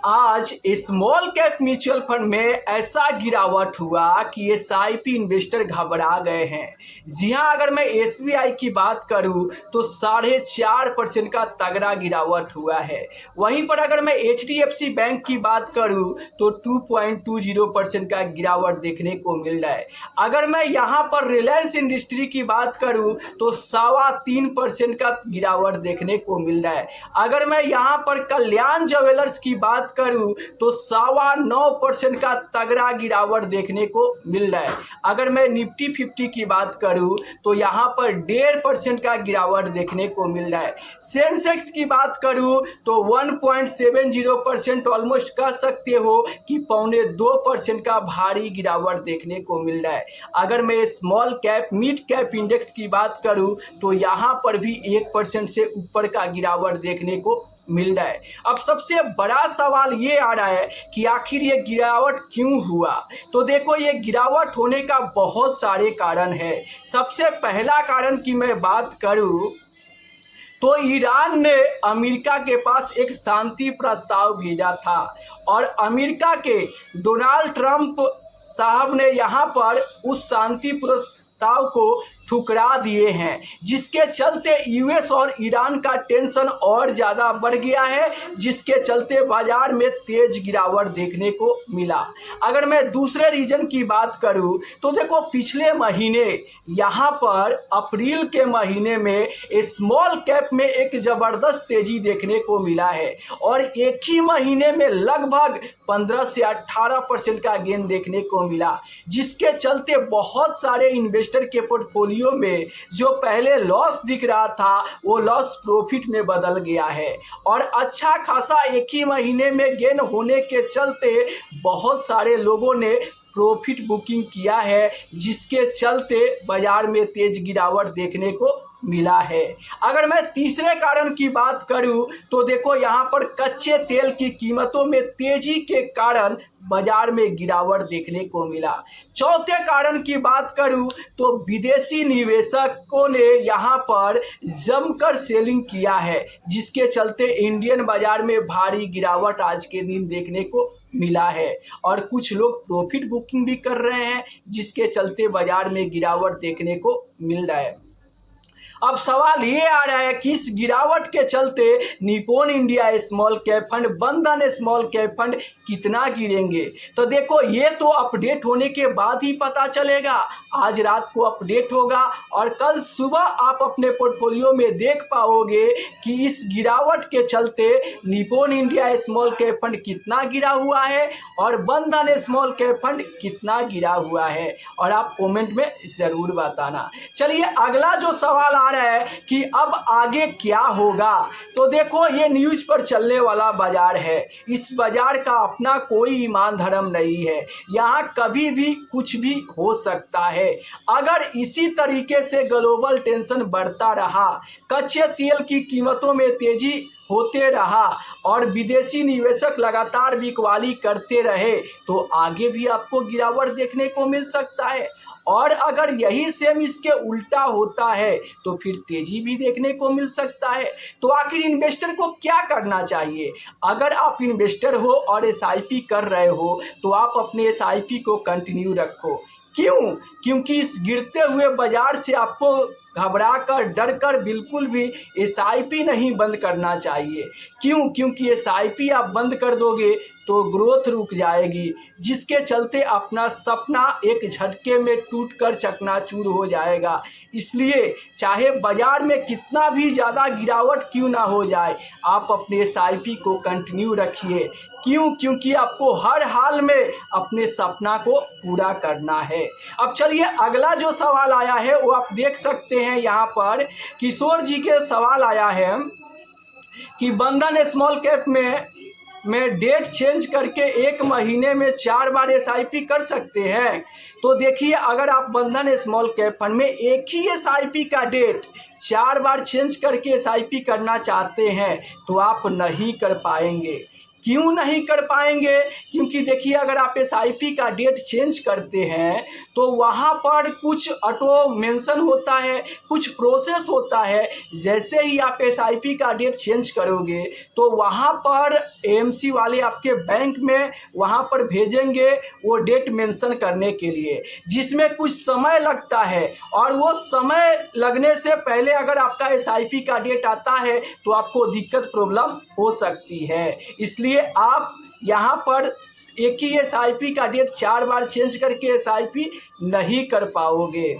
आज small cap mutual fund में ऐसा गिरावट हुआ कि एसआईपी इन्वेस्टर घबरा गए हैं। जी हां, अगर मैं एसबीआई की बात करूं तो 4.5% का तगड़ा गिरावट हुआ है। वहीं पर अगर मैं एचडीएफसी बैंक की बात करूं तो 2.20% का गिरावट देखने को मिल रहा है। अगर मैं यहां पर रिलायंस इंडस्ट्री की बात करूं तो 3.25% का गिरावट देखने को मिल रहा है। अगर मैं यहां पर कल्याण ज्वेलर्स की बात करूं तो 9.25% का तगड़ा गिरावट देखने को मिल रहा है। अगर मैं निफ्टी 50 की बात करूं तो यहां पर 1.5% का गिरावट देखने को मिल रहा है। सेंसेक्स की बात करूं तो 1.70% ऑलमोस्ट कह सकते हो कि 1.25% का भारी गिरावट देखने को मिल रहा है। अगर मैं small cap mid cap index की बात करूं तो यहां पर भी 1% से ऊपर का गिरावट देखने को मिल रहा है। अब सबसे बड़ा सवाल ये आ रहा है कि आखिर ये गिरावट क्यों हुआ। तो देखो, ये गिरावट होने का बहुत सारे कारण है। सबसे पहला कारण की मैं बात करूं तो ईरान ने अमेरिका के पास एक शांति प्रस्ताव भेजा था और अमेरिका के डोनाल्ड ट्रंप साहब ने यहाँ पर उस शांति प्रस्ताव को ठुकरा दिए हैं, जिसके चलते यूएस और ईरान का टेंशन और ज़्यादा बढ़ गया है, जिसके चलते बाजार में तेज गिरावट देखने को मिला। अगर मैं दूसरे रीजन की बात करूं तो देखो, पिछले महीने यहाँ पर अप्रैल के महीने में स्मॉल कैप में एक ज़बरदस्त तेजी देखने को मिला है और एक ही महीने में लगभग 15 से 18% का गेन देखने को मिला, जिसके चलते बहुत सारे इन्वेस्टर के पोर्टफोलियो में जो पहले लॉस दिख रहा था वो लॉस प्रॉफिट में बदल गया है। और अच्छा खासा एक ही महीने में गेन होने के चलते बहुत सारे लोगों ने प्रॉफिट बुकिंग किया है, जिसके चलते बाजार में तेज गिरावट देखने को मिला है। अगर मैं तीसरे कारण की बात करूं तो देखो, यहाँ पर कच्चे तेल की कीमतों में तेजी के कारण बाजार में गिरावट देखने को मिला। चौथे कारण की बात करूं तो विदेशी निवेशकों ने यहाँ पर जमकर सेलिंग किया है, जिसके चलते इंडियन बाजार में भारी गिरावट आज के दिन देखने को मिला है और कुछ लोग प्रॉफिट बुकिंग भी कर रहे हैं, जिसके चलते बाजार में गिरावट देखने को मिल रहा है। अब सवाल ये आ रहा है कि इस गिरावट के चलते Nippon India small cap fund, बंधन स्मॉल कैप फंड कितना गिरेंगे। तो देखो, ये तो अपडेट होने के बाद ही पता चलेगा। आज रात को अपडेट होगा और कल सुबह आप अपने पोर्टफोलियो में देख पाओगे कि इस गिरावट के चलते Nippon India small cap fund कितना गिरा हुआ है और बंधन स्मॉल कैप फंड कितना गिरा हुआ है, और आप कमेंट में ज़रूर बताना। चलिए, अगला जो सवाल आ रहा है कि अब आगे क्या होगा। तो देखो, ये न्यूज पर चलने वाला बाजार है। इस बाजार का अपना कोई ईमान धर्म नहीं है। यहाँ कभी भी कुछ भी हो सकता है। अगर इसी तरीके से ग्लोबल टेंशन बढ़ता रहा, कच्चे तेल की कीमतों में तेजी होते रहा और विदेशी निवेशक लगातार बिकवाली करते रहे तो आगे भी आपको गिरावट देखने को मिल सकता है। और अगर यही सेम इसके उल्टा होता है तो फिर तेजी भी देखने को मिल सकता है। तो आखिर इन्वेस्टर को क्या करना चाहिए। अगर आप इन्वेस्टर हो और एसआईपी कर रहे हो तो आप अपने एसआईपी को कंटिन्यू रखो। क्यों? क्योंकि इस गिरते हुए बाजार से आपको घबरा कर, डर कर बिल्कुल भी एसआईपी नहीं बंद करना चाहिए। क्यों? क्योंकि एसआईपी आप बंद कर दोगे तो ग्रोथ रुक जाएगी, जिसके चलते अपना सपना एक झटके में टूटकर चकनाचूर हो जाएगा। इसलिए चाहे बाजार में कितना भी ज़्यादा गिरावट क्यों ना हो जाए, आप अपने एसआईपी को कंटिन्यू रखिए। क्यों? क्योंकि आपको हर हाल में अपने सपना को पूरा करना है। अब चलिए, अगला जो सवाल आया है वो आप देख सकते हैं। यहाँ पर किशोर जी के सवाल आया है कि बंधन स्मॉल कैप में डेट चेंज करके एक महीने में 4 बार एसआईपी कर सकते हैं। तो देखिए, अगर आप बंधन स्मॉल कैप फंड में एक ही एसआईपी का डेट 4 बार चेंज करके एसआईपी करना चाहते हैं तो आप नहीं कर पाएंगे। क्यों नहीं कर पाएंगे? क्योंकि देखिए, अगर आप एसआईपी का डेट चेंज करते हैं तो वहाँ पर कुछ ऑटो मेंशन होता है, कुछ प्रोसेस होता है। जैसे ही आप एसआईपी का डेट चेंज करोगे तो वहाँ पर एएमसी वाले आपके बैंक में वहाँ पर भेजेंगे वो डेट मेंशन करने के लिए, जिसमें कुछ समय लगता है। और वो समय लगने से पहले अगर आपका एसआईपी का डेट आता है तो आपको दिक्कत प्रॉब्लम हो सकती है। इसलिए आप यहाँ पर एक ही एसआईपी का डेट 4 बार चेंज करके एसआईपी नहीं कर पाओगे।